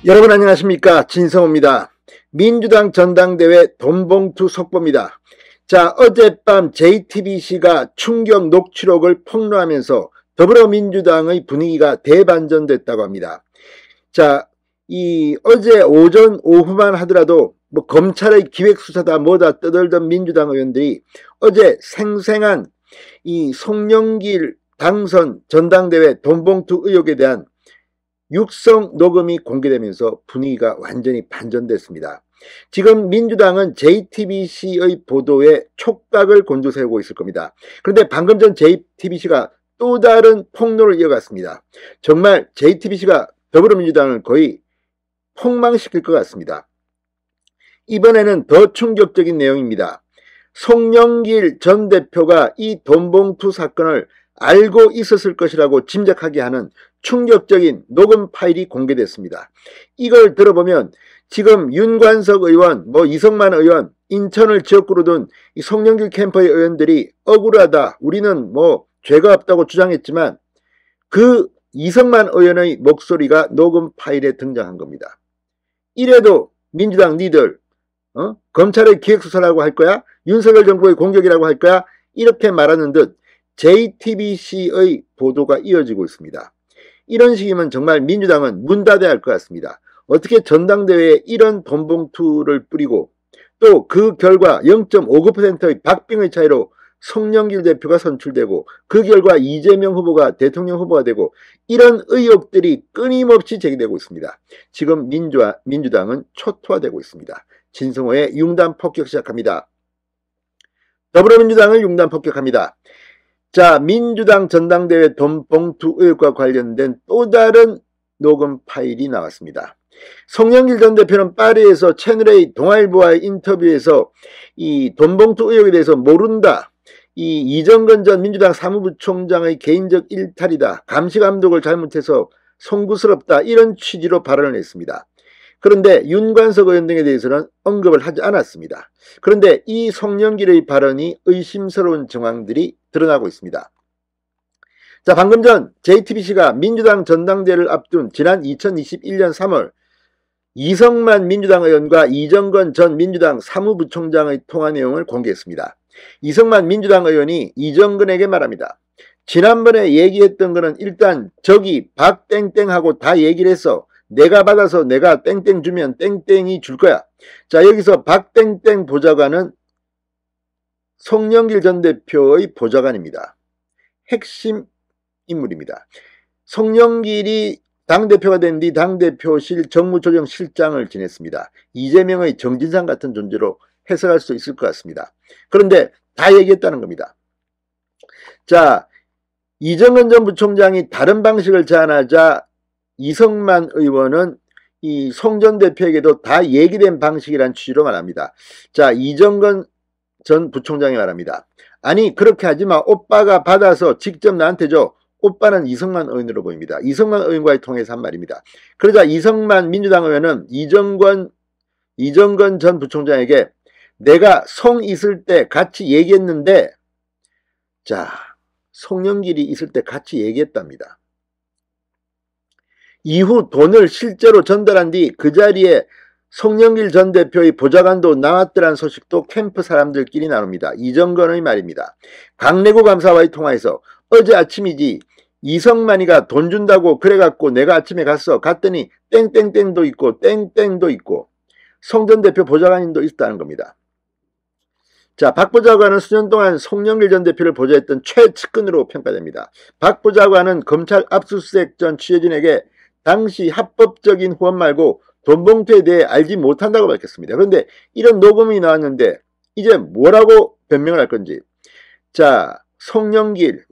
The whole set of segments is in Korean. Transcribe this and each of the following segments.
여러분 안녕하십니까, 진성호입니다. 민주당 전당대회 돈봉투 속보입니다. 자, 어젯밤 JTBC가 충격 녹취록을 폭로하면서 더불어민주당의 분위기가 대반전됐다고 합니다. 자, 어제 오전 오후만 하더라도 검찰의 기획수사다 뭐다 떠들던 민주당 의원들이 어제 생생한 이 송영길 당선 전당대회 돈봉투 의혹에 대한 육성 녹음이 공개되면서 분위기가 완전히 반전됐습니다. 지금 민주당은 JTBC의 보도에 촉각을 곤두세우고 있을 겁니다. 그런데 방금 전 JTBC가 또 다른 폭로를 이어갔습니다. 정말 JTBC가 더불어민주당을 거의 폭망시킬 것 같습니다. 이번에는 더 충격적인 내용입니다. 송영길 전 대표가 이 돈봉투 사건을 알고 있었을 것이라고 짐작하게 하는 충격적인 녹음 파일이 공개됐습니다. 이걸 들어보면 지금 윤관석 의원, 이성만 의원, 인천을 지역구로 둔 이 송영길 캠프의 의원들이 억울하다, 우리는 죄가 없다고 주장했지만 그 이성만 의원의 목소리가 녹음 파일에 등장한 겁니다. 이래도 민주당 니들 검찰의 기획수사라고 할 거야? 윤석열 정부의 공격이라고 할 거야? 이렇게 말하는 듯 JTBC의 보도가 이어지고 있습니다. 이런 식이면 정말 민주당은 문 닫아야 할 것 같습니다. 어떻게 전당대회에 이런 돈봉투를 뿌리고 또 그 결과 0.59%의 박빙의 차이로 송영길 대표가 선출되고 그 결과 이재명 후보가 대통령 후보가 되고 이런 의혹들이 끊임없이 제기되고 있습니다. 지금 민주당은 초토화되고 있습니다. 진성호의 융단 폭격 시작합니다. 더불어민주당을 융단 폭격합니다. 자, 민주당 전당대회 돈봉투 의혹과 관련된 또 다른 녹음 파일이 나왔습니다. 송영길 전 대표는 파리에서 채널A 동아일보와의 인터뷰에서 이 돈봉투 의혹에 대해서 모른다, 이 이정건 전 민주당 사무부총장의 개인적 일탈이다, 감시감독을 잘못해서 송구스럽다, 이런 취지로 발언을 했습니다. 그런데 윤관석 의원 등에 대해서는 언급을 하지 않았습니다. 그런데 이 송영길의 발언이 의심스러운 정황들이 드러나고 있습니다. 자, 방금 전 JTBC가 민주당 전당대회를 앞둔 지난 2021년 3월 이성만 민주당 의원과 이정건 전 민주당 사무부총장의 통화 내용을 공개했습니다. 이성만 민주당 의원이 이정건에게 말합니다. 지난번에 얘기했던 거는 일단 저기 박땡땡하고 다 얘기를 했어. 내가 받아서 내가 땡땡 주면 땡땡이 줄 거야. 자, 여기서 박땡땡 보좌관은 송영길 전 대표의 보좌관입니다. 핵심 인물입니다. 송영길이 당대표가 된 뒤 당대표실 정무조정실장을 지냈습니다. 이재명의 정진상 같은 존재로 해석할 수 있을 것 같습니다. 그런데 다 얘기했다는 겁니다. 자, 이정건 전 부총장이 다른 방식을 제안하자 이성만 의원은 이 송 전 대표에게도 다 얘기된 방식이란 취지로 말합니다. 자, 이정건 전 부총장이 말합니다. 아니, 그렇게 하지마. 오빠가 받아서 직접 나한테 줘. 오빠는 이성만 의원으로 보입니다. 이성만 의원과의 통해서 한 말입니다. 그러자 이성만 민주당 의원은 이정건 전 부총장에게 내가 송 있을 때 같이 얘기했는데, 자, 송영길이 있을 때 같이 얘기했답니다. 이후 돈을 실제로 전달한 뒤 그 자리에 송영길 전 대표의 보좌관도 나왔더란 소식도 캠프 사람들끼리 나눕니다. 이정건의 말입니다. 강내구 감사와의 통화에서 어제 아침이지 이성만이가 돈 준다고 그래갖고 내가 아침에 갔더니 땡땡땡도 있고 땡땡도 있고 송 전 대표 보좌관님도 있다는 겁니다. 자, 박 보좌관은 수년 동안 송영길 전 대표를 보좌했던 최측근으로 평가됩니다. 박 보좌관은 검찰 압수수색 전 취재진에게 당시 합법적인 후원 말고 돈봉투에 대해 알지 못한다고 밝혔습니다. 그런데 이런 녹음이 나왔는데 이제 뭐라고 변명을 할 건지. 자, 송영길,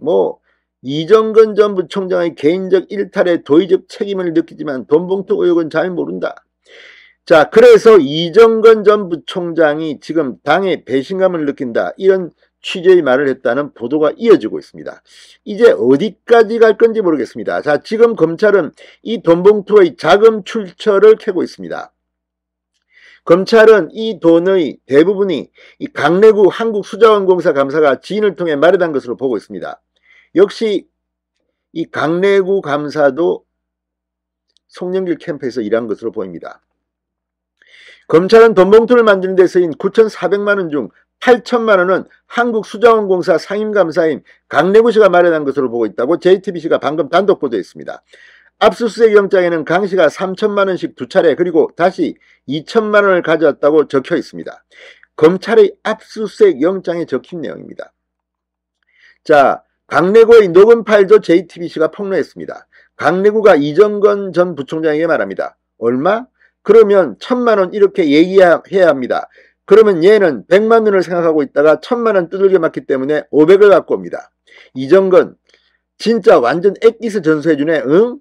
이정건 전 부총장의 개인적 일탈에 도의적 책임을 느끼지만 돈봉투 의혹은 잘 모른다. 자, 그래서 이정건 전 부총장이 지금 당에 배신감을 느낀다, 이런 취재의 말을 했다는 보도가 이어지고 있습니다. 이제 어디까지 갈 건지 모르겠습니다. 자, 지금 검찰은 이 돈봉투의 자금 출처를 캐고 있습니다. 검찰은 이 돈의 대부분이 이 강내구 한국수자원공사 감사가 지인을 통해 마련한 것으로 보고 있습니다. 역시 이 강내구 감사도 송영길 캠프에서 일한 것으로 보입니다. 검찰은 돈봉투를 만드는 데 쓰인 9,400만원 중 8천만원은 한국수자원공사 상임감사인 강래구 씨가 마련한 것으로 보고 있다고 JTBC가 방금 단독 보도했습니다. 압수수색 영장에는 강 씨가 3천만원씩 2차례 그리고 다시 2천만원을 가져왔다고 적혀 있습니다. 검찰의 압수수색 영장에 적힌 내용입니다. 자, 강래구의 녹음 파일도 JTBC가 폭로했습니다. 강래구가 이정건 전 부총장에게 말합니다. 얼마? 그러면 1,000만원 이렇게 얘기해야 합니다. 그러면 얘는 100만원을 생각하고 있다가 1,000만원 두들겨 맞기 때문에 500을 갖고 옵니다. 이정건 진짜 완전 액기스 전수해주네. 응?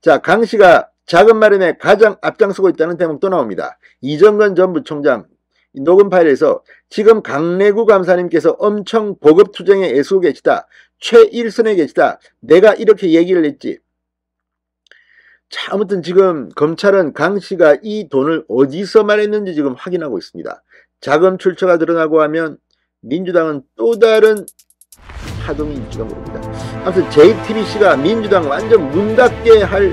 자, 강씨가 자금 마련에 가장 앞장서고 있다는 대목도 나옵니다. 이정건 전 부총장 녹음 파일에서 지금 강래구 감사님께서 엄청 보급투쟁에 애쓰고 계시다. 최일선에 계시다. 내가 이렇게 얘기를 했지. 자, 아무튼 지금 검찰은 강씨가 이 돈을 어디서 마련했는지 지금 확인하고 있습니다. 자금 출처가 드러나고 하면 민주당은 또 다른 파동이 있지도 모릅니다. 아무튼 JTBC가 민주당 완전 문 닫게 할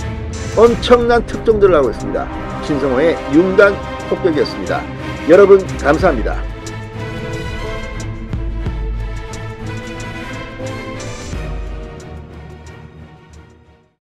엄청난 특종들을 하고 있습니다. 신성호의 융단 폭격이었습니다. 여러분 감사합니다.